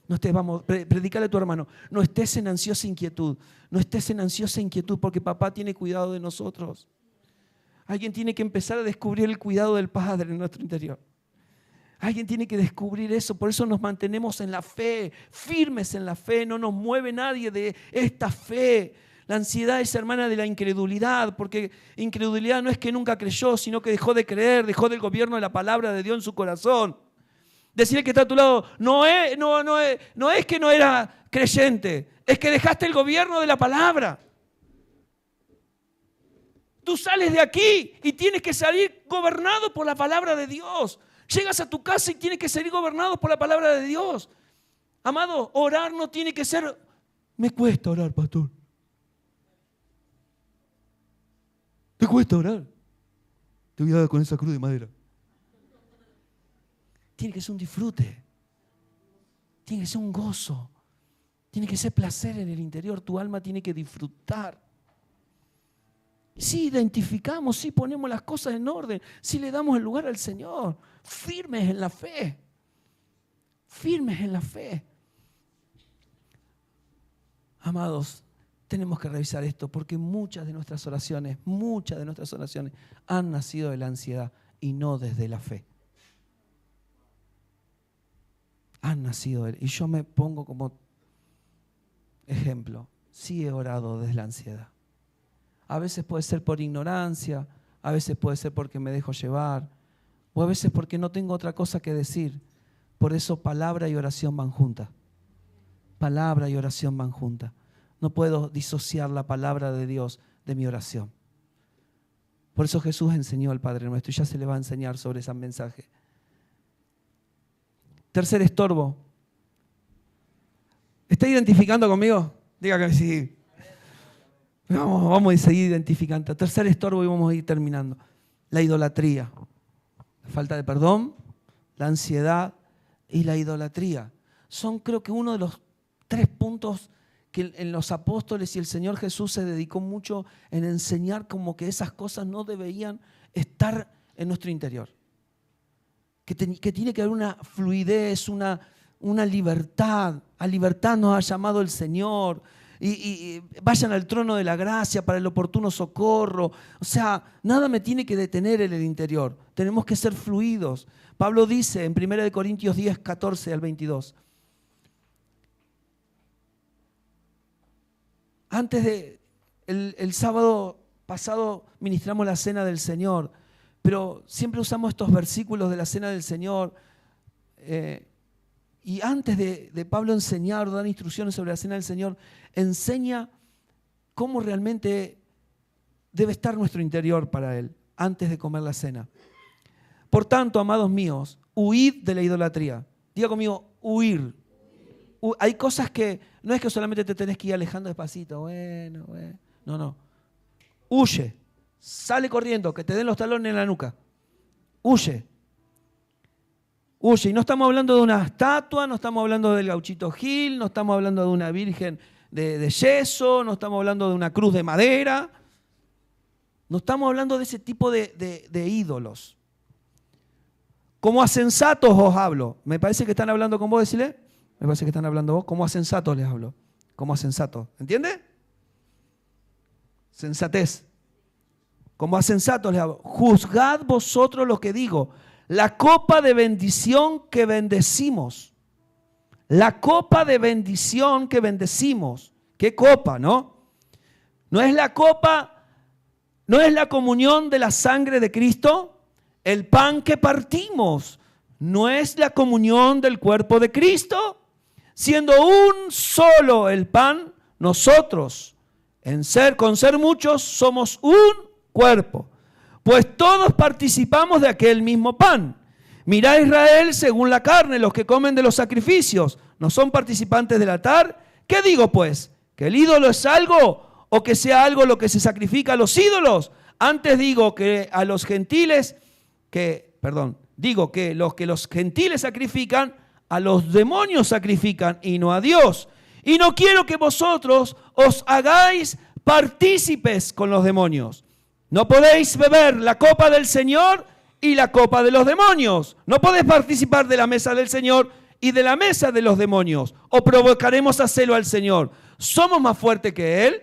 No estés, vamos, predicale a tu hermano, no estés en ansiosa inquietud. No estés en ansiosa inquietud porque papá tiene cuidado de nosotros. Alguien tiene que empezar a descubrir el cuidado del Padre en nuestro interior. Alguien tiene que descubrir eso. Por eso nos mantenemos en la fe, firmes en la fe. No nos mueve nadie de esta fe. La ansiedad es hermana de la incredulidad, porque incredulidad no es que nunca creyó, sino que dejó de creer, dejó del gobierno de la palabra de Dios en su corazón. Decirle que está a tu lado, no es que no era creyente, es que dejaste el gobierno de la palabra. Tú sales de aquí y tienes que salir gobernado por la palabra de Dios. Llegas a tu casa y tienes que salir gobernado por la palabra de Dios. Amado, orar no tiene que ser, me cuesta orar, pastor. ¿Te cuesta orar? Te voy a dar con esa cruz de madera. Tiene que ser un disfrute. Tiene que ser un gozo. Tiene que ser placer en el interior. Tu alma tiene que disfrutar. Si identificamos, si ponemos las cosas en orden, si le damos el lugar al Señor, firmes en la fe. Firmes en la fe. Amados, tenemos que revisar esto porque muchas de nuestras oraciones han nacido de la ansiedad y no desde la fe. Han nacido y yo me pongo como ejemplo. Sí he orado desde la ansiedad. A veces puede ser por ignorancia, a veces puede ser porque me dejo llevar, o a veces porque no tengo otra cosa que decir. Por eso palabra y oración van juntas. Palabra y oración van juntas. No puedo disociar la palabra de Dios de mi oración. Por eso Jesús enseñó al Padre Nuestro y ya se le va a enseñar sobre ese mensaje. Tercer estorbo. ¿Está identificando conmigo? Diga que sí. Vamos a seguir identificando. Tercer estorbo y vamos a ir terminando. La idolatría. La falta de perdón, la ansiedad y la idolatría. Son creo que uno de los 3 puntos que en los apóstoles y el Señor Jesús se dedicó mucho en enseñar como que esas cosas no deberían estar en nuestro interior. Que tiene que haber una fluidez, una libertad. A libertad nos ha llamado el Señor. Y vayan al trono de la gracia para el oportuno socorro. O sea, nada me tiene que detener en el interior. Tenemos que ser fluidos. Pablo dice en 1 Corintios 10, 14 al 22. Antes de el sábado pasado ministramos la cena del Señor, pero siempre usamos estos versículos de la cena del Señor y antes de Pablo enseñar o dar instrucciones sobre la cena del Señor, enseña cómo realmente debe estar nuestro interior para Él antes de comer la cena. Por tanto, amados míos, huid de la idolatría. Diga conmigo, huir. Hay cosas que no es que solamente te tenés que ir alejando despacito. Bueno. No. Huye. Sale corriendo, que te den los talones en la nuca. Huye. Y no estamos hablando de una estatua, no estamos hablando del Gauchito Gil, no estamos hablando de una virgen de yeso, no estamos hablando de una cruz de madera. No estamos hablando de ese tipo de ídolos. Como a sensatos os hablo. Me parece que están hablando con vos, decile. Me parece que están hablando vos. Como a sensatos les hablo. Como a sensatos. ¿Entiende? Sensatez. Como a sensatos les hablo. Juzgad vosotros lo que digo. La copa de bendición que bendecimos. La copa de bendición que bendecimos. ¿Qué copa, no? No es la copa, no es la comunión de la sangre de Cristo. El pan que partimos no es la comunión del cuerpo de Cristo. Siendo un solo el pan, nosotros, con ser muchos, somos un cuerpo. Pues todos participamos de aquel mismo pan. Mirá Israel según la carne, los que comen de los sacrificios, ¿no son participantes del altar? ¿Qué digo pues? ¿Que el ídolo es algo o que sea algo lo que se sacrifica a los ídolos? Antes digo que a los gentiles, digo que los gentiles sacrifican, a los demonios sacrifican y no a Dios. Y no quiero que vosotros os hagáis partícipes con los demonios. No podéis beber la copa del Señor y la copa de los demonios. No podéis participar de la mesa del Señor y de la mesa de los demonios. O provocaremos a celo al Señor. ¿Somos más fuertes que Él?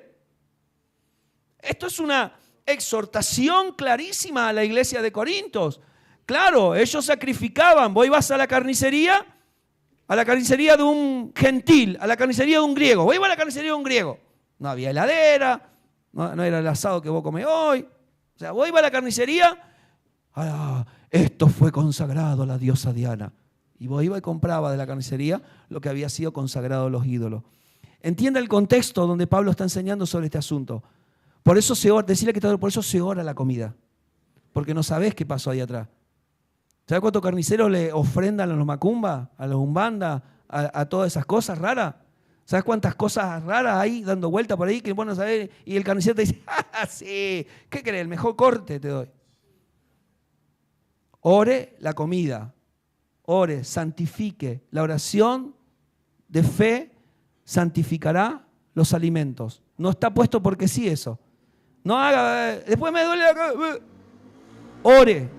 Esto es una exhortación clarísima a la iglesia de Corintios. Claro, ellos sacrificaban. Vos ibas a la carnicería de un gentil, a la carnicería de un griego. Vos ibas a la carnicería de un griego. No había heladera, no era el asado que vos comés hoy. O sea, vos ibas a la carnicería, esto fue consagrado a la diosa Diana. Y vos ibas y comprabas de la carnicería lo que había sido consagrado a los ídolos. Entienda el contexto donde Pablo está enseñando sobre este asunto. Por eso se ora, decirle que por eso se ora la comida. Porque no sabés qué pasó ahí atrás. ¿Sabes cuántos carniceros le ofrendan a los macumbas, a los umbanda, a todas esas cosas raras? ¿Sabes cuántas cosas raras hay dando vuelta por ahí que vos no sabés? Y el carnicero te dice, sí, ¿qué querés? El mejor corte te doy. Ore la comida. Ore, santifique. La oración de fe santificará los alimentos. No está puesto porque sí eso. No haga, después me duele la cabeza. Ore.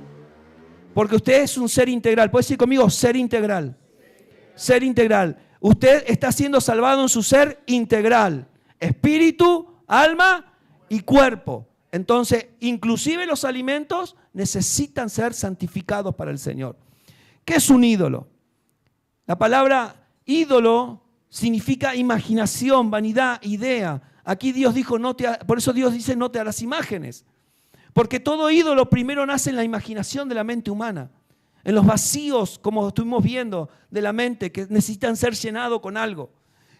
Porque usted es un ser integral. ¿Puede decir conmigo? Ser integral. Ser integral. Usted está siendo salvado en su ser integral. Espíritu, alma y cuerpo. Entonces, inclusive los alimentos necesitan ser santificados para el Señor. ¿Qué es un ídolo? La palabra ídolo significa imaginación, vanidad, idea. Aquí Dios dijo, por eso Dios dice, no te harás imágenes. Porque todo ídolo primero nace en la imaginación de la mente humana. En los vacíos, como estuvimos viendo, de la mente, que necesitan ser llenados con algo.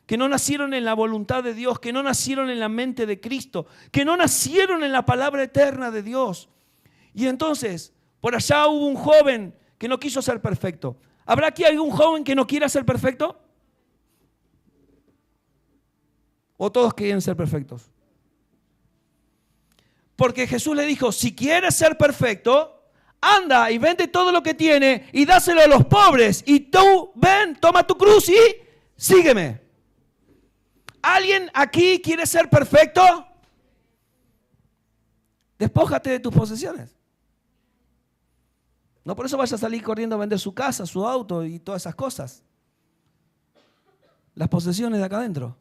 Que no nacieron en la voluntad de Dios, que no nacieron en la mente de Cristo, que no nacieron en la palabra eterna de Dios. Y entonces, por allá hubo un joven que no quiso ser perfecto. ¿Habrá aquí algún joven que no quiera ser perfecto? ¿O todos quieren ser perfectos? Porque Jesús le dijo, si quieres ser perfecto, anda y vende todo lo que tiene y dáselo a los pobres. Y tú, ven, toma tu cruz y sígueme. ¿Alguien aquí quiere ser perfecto? Despójate de tus posesiones. No por eso vayas a salir corriendo a vender su casa, su auto y todas esas cosas. Las posesiones de acá adentro.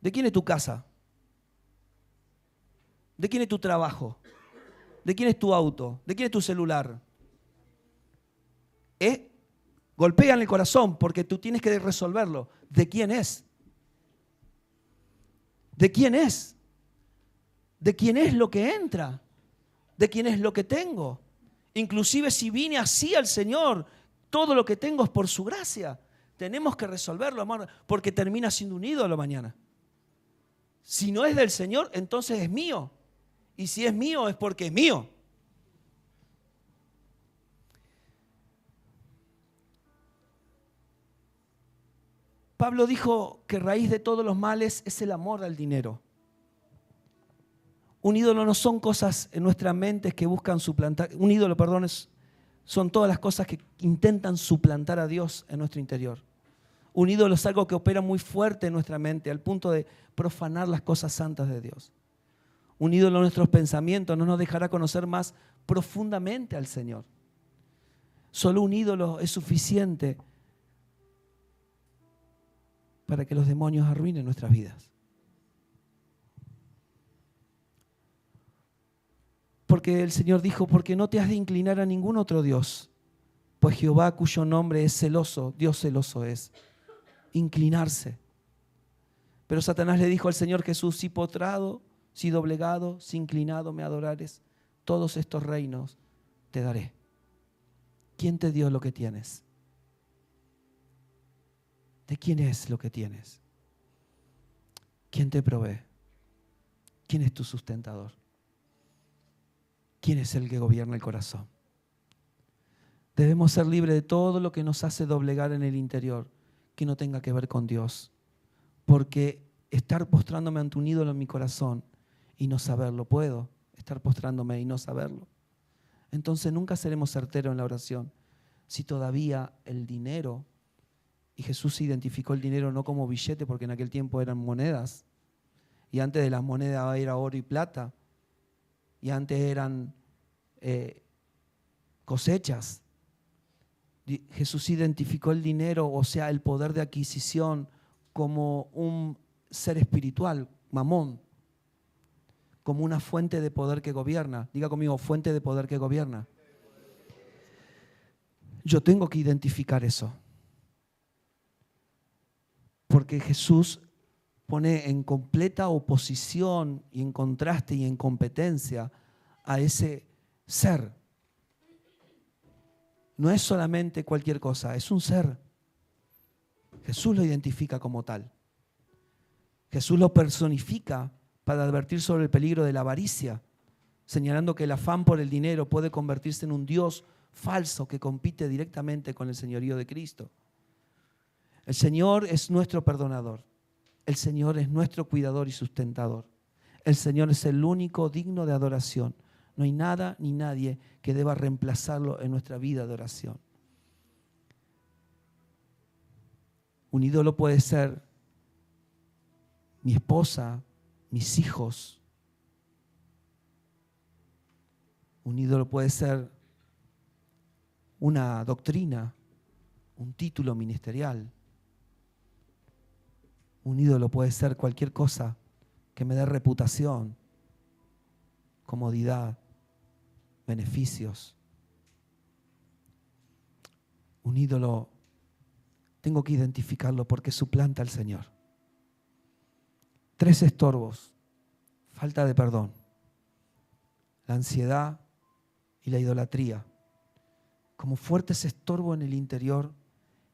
¿De quién es tu casa? ¿De quién es tu trabajo? ¿De quién es tu auto? ¿De quién es tu celular? Golpean el corazón porque tú tienes que resolverlo. ¿De quién es? ¿De quién es? ¿De quién es lo que entra? ¿De quién es lo que tengo? Inclusive si vine así al Señor, Todo lo que tengo es por su gracia. Tenemos que resolverlo, hermano, porque termina siendo un ídolo mañana. Si no es del Señor, entonces es mío. Y si es mío, es porque es mío. Pablo dijo que raíz de todos los males es el amor al dinero. Un ídolo no son cosas en nuestras mentes que buscan suplantar. Un ídolo, perdón, son todas las cosas que intentan suplantar a Dios en nuestro interior. Un ídolo es algo que opera muy fuerte en nuestra mente al punto de profanar las cosas santas de Dios. Un ídolo en nuestros pensamientos no nos dejará conocer más profundamente al Señor. Solo un ídolo es suficiente para que los demonios arruinen nuestras vidas. Porque el Señor dijo, porque no te has de inclinar a ningún otro Dios, pues Jehová, cuyo nombre es celoso, Dios celoso es. Inclinarse. Pero Satanás le dijo al Señor Jesús, si postrado, si doblegado, si inclinado me adorares, todos estos reinos te daré. ¿Quién te dio lo que tienes? ¿De quién es lo que tienes? ¿Quién te provee? ¿Quién es tu sustentador? ¿Quién es el que gobierna el corazón? Debemos ser libres de todo lo que nos hace doblegar en el interior, que no tenga que ver con Dios. Porque estar postrándome ante un ídolo en mi corazón y no saberlo, puedo estar postrándome y no saberlo. Entonces nunca seremos certeros en la oración. Si todavía el dinero, y Jesús identificó el dinero no como billete, porque en aquel tiempo eran monedas, y antes de las monedas era oro y plata, y antes eran cosechas. Jesús identificó el dinero, o sea, el poder de adquisición, como un ser espiritual, mamón, como una fuente de poder que gobierna. Diga conmigo, fuente de poder que gobierna. Yo tengo que identificar eso. Porque Jesús pone en completa oposición y en contraste y en competencia a ese ser. No es solamente cualquier cosa, es un ser. Jesús lo identifica como tal. Jesús lo personifica para advertir sobre el peligro de la avaricia, señalando que el afán por el dinero puede convertirse en un Dios falso que compite directamente con el señorío de Cristo. El Señor es nuestro perdonador. El Señor es nuestro cuidador y sustentador. El Señor es el único digno de adoración. No hay nada ni nadie que deba reemplazarlo en nuestra vida de oración. Un ídolo puede ser mi esposa, mis hijos. Un ídolo puede ser una doctrina, un título ministerial. Un ídolo puede ser cualquier cosa que me dé reputación, comodidad, beneficios. Un ídolo tengo que identificarlo porque suplanta al Señor. 3 estorbos: falta de perdón, la ansiedad y la idolatría, como fuertes estorbos en el interior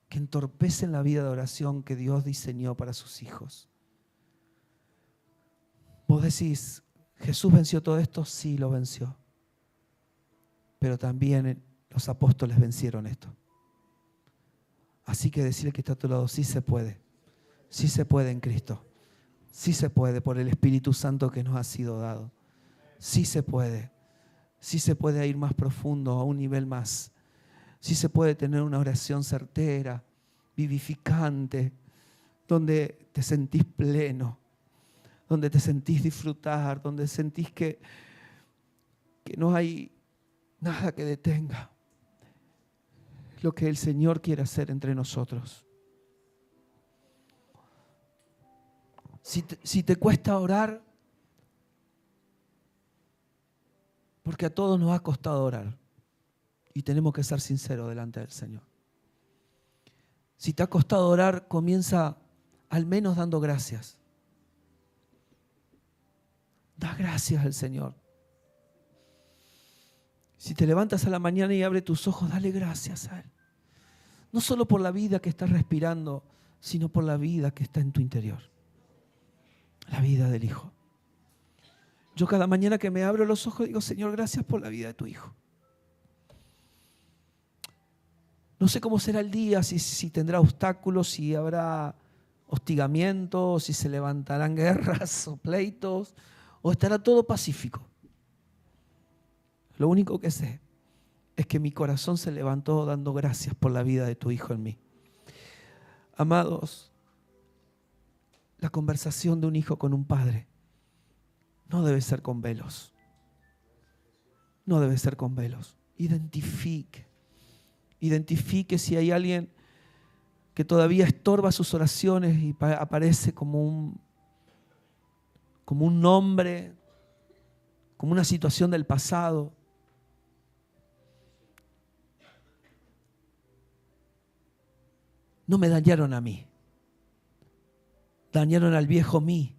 que entorpecen la vida de oración que Dios diseñó para sus hijos. Vos decís, ¿Jesús venció todo esto? Sí, lo venció. Pero también los apóstoles vencieron esto. Así que decirle que está a tu lado, sí se puede. Sí se puede en Cristo. Sí se puede por el Espíritu Santo que nos ha sido dado. Sí se puede. Sí se puede ir más profundo, a un nivel más. Sí se puede tener una oración certera, vivificante, donde te sentís pleno, donde te sentís disfrutar, donde sentís que no hay nada que detenga lo que el Señor quiere hacer entre nosotros. Si te cuesta orar, porque a todos nos ha costado orar y tenemos que ser sinceros delante del Señor. Si te ha costado orar, comienza al menos dando gracias. Da gracias al Señor. Si te levantas a la mañana y abres tus ojos, dale gracias a Él. No solo por la vida que estás respirando, sino por la vida que está en tu interior. La vida del Hijo. Yo cada mañana que me abro los ojos digo, Señor, gracias por la vida de tu Hijo. No sé cómo será el día, si tendrá obstáculos, si habrá hostigamientos, si se levantarán guerras o pleitos, o estará todo pacífico. Lo único que sé es que mi corazón se levantó dando gracias por la vida de tu Hijo en mí. Amados, la conversación de un hijo con un padre no debe ser con velos. No debe ser con velos. Identifique si hay alguien que todavía estorba sus oraciones y aparece como un nombre, como una situación del pasado. No me dañaron a mí. Dañaron al viejo mí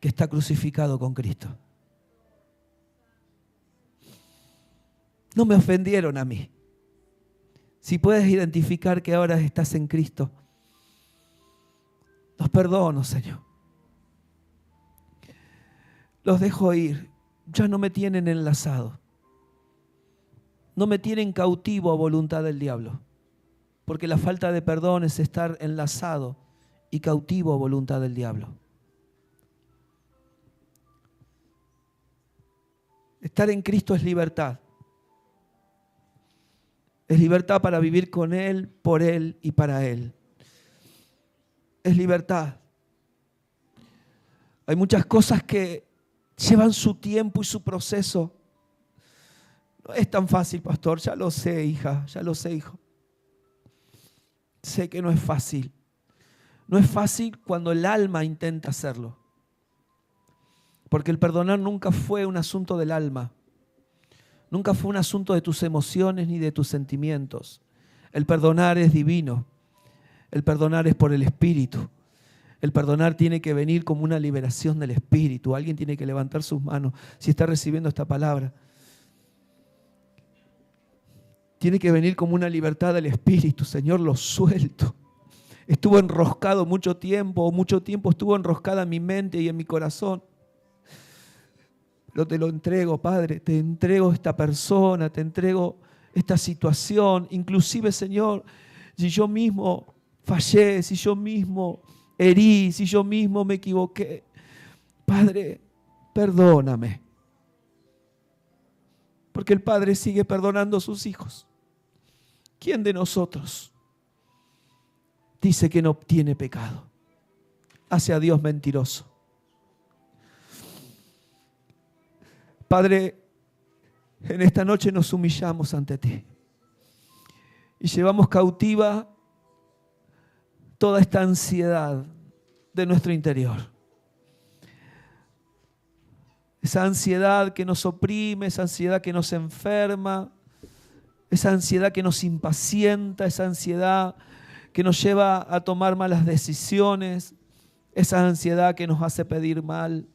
que está crucificado con Cristo. No me ofendieron a mí. Si puedes identificar que ahora estás en Cristo, los perdono, Señor. Los dejo ir. Ya no me tienen enlazado. No me tienen cautivo a voluntad del diablo. Porque la falta de perdón es estar enlazado y cautivo a voluntad del diablo. Estar en Cristo es libertad. Es libertad para vivir con Él, por Él y para Él. Es libertad. Hay muchas cosas que llevan su tiempo y su proceso. No es tan fácil, pastor. Ya lo sé, hija. Ya lo sé, hijo. Sé que no es fácil. No es fácil cuando el alma intenta hacerlo. Porque el perdonar nunca fue un asunto del alma. Nunca fue un asunto de tus emociones ni de tus sentimientos. El perdonar es divino. El perdonar es por el Espíritu. El perdonar tiene que venir como una liberación del Espíritu. Alguien tiene que levantar sus manos si está recibiendo esta palabra. Tiene que venir como una libertad del Espíritu. Señor, lo suelto. Estuvo enroscado mucho tiempo estuvo enroscada en mi mente y en mi corazón. Pero te lo entrego, Padre, te entrego esta persona, te entrego esta situación. Inclusive, Señor, si yo mismo fallé, si yo mismo herí, si yo mismo me equivoqué, Padre, perdóname. Porque el Padre sigue perdonando a sus hijos. ¿Quién de nosotros dice que no tiene pecado? Hace a Dios mentiroso. Padre, en esta noche nos humillamos ante ti y llevamos cautiva toda esta ansiedad de nuestro interior. Esa ansiedad que nos oprime, esa ansiedad que nos enferma, esa ansiedad que nos impacienta, esa ansiedad que nos lleva a tomar malas decisiones, esa ansiedad que nos hace pedir mal.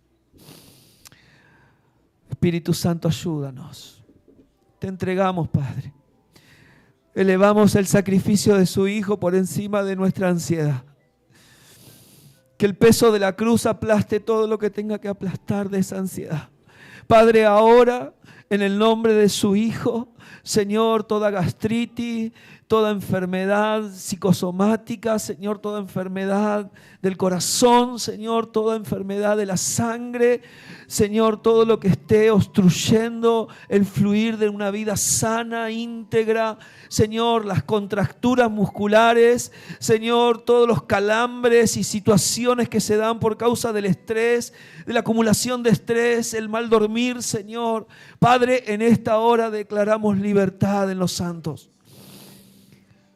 Espíritu Santo, ayúdanos. Te entregamos, Padre. Elevamos el sacrificio de su Hijo por encima de nuestra ansiedad. Que el peso de la cruz aplaste todo lo que tenga que aplastar de esa ansiedad. Padre, ahora, en el nombre de su Hijo, Señor, toda gastritis, toda enfermedad psicosomática, Señor, toda enfermedad del corazón, Señor, toda enfermedad de la sangre, Señor, todo lo que esté obstruyendo el fluir de una vida sana, íntegra, Señor, las contracturas musculares, Señor, todos los calambres y situaciones que se dan por causa del estrés, de la acumulación de estrés, el mal dormir, Señor. Padre, en esta hora declaramos libertad en los santos.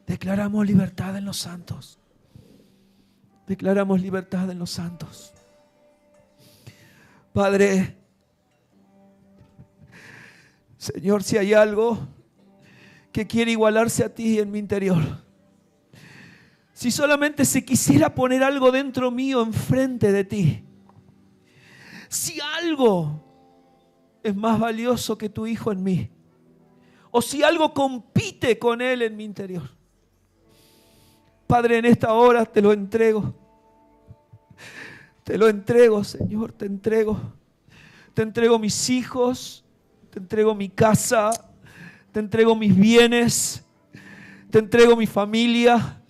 Declaramos libertad en los santos. Declaramos libertad en los santos. Padre, Señor, si hay algo que quiere igualarse a ti en mi interior, si solamente se quisiera poner algo dentro mío enfrente de ti, si algo es más valioso que tu Hijo en mí, o si algo compite con Él en mi interior, Padre, en esta hora te lo entrego. Te lo entrego, Señor, te entrego. Te entrego mis hijos, te entrego mi casa, te entrego mis bienes, te entrego mi familia,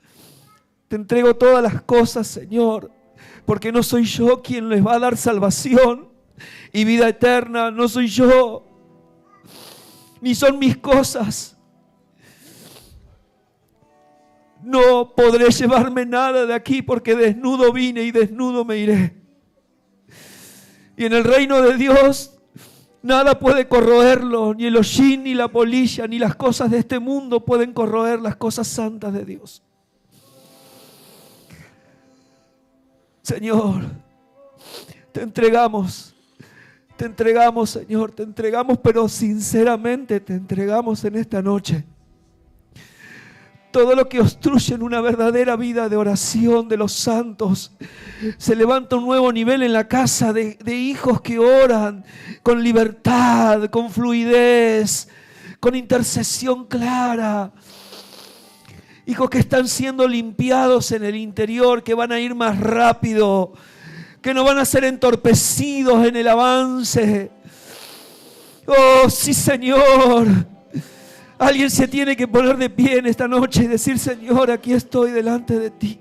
te entrego todas las cosas, Señor, porque no soy yo quien les va a dar salvación y vida eterna, no soy yo, ni son mis cosas. No podré llevarme nada de aquí porque desnudo vine y desnudo me iré. Y en el reino de Dios nada puede corroerlo, ni el hollín, ni la polilla, ni las cosas de este mundo pueden corroer las cosas santas de Dios. Señor, te entregamos, Señor, te entregamos, pero sinceramente te entregamos en esta noche. Todo lo que obstruye en una verdadera vida de oración de los santos. Se levanta un nuevo nivel en la casa de hijos que oran con libertad, con fluidez, con intercesión clara. Hijos que están siendo limpiados en el interior, que van a ir más rápido, que no van a ser entorpecidos en el avance. Oh, sí, Señor. Alguien se tiene que poner de pie en esta noche y decir: Señor, aquí estoy delante de ti.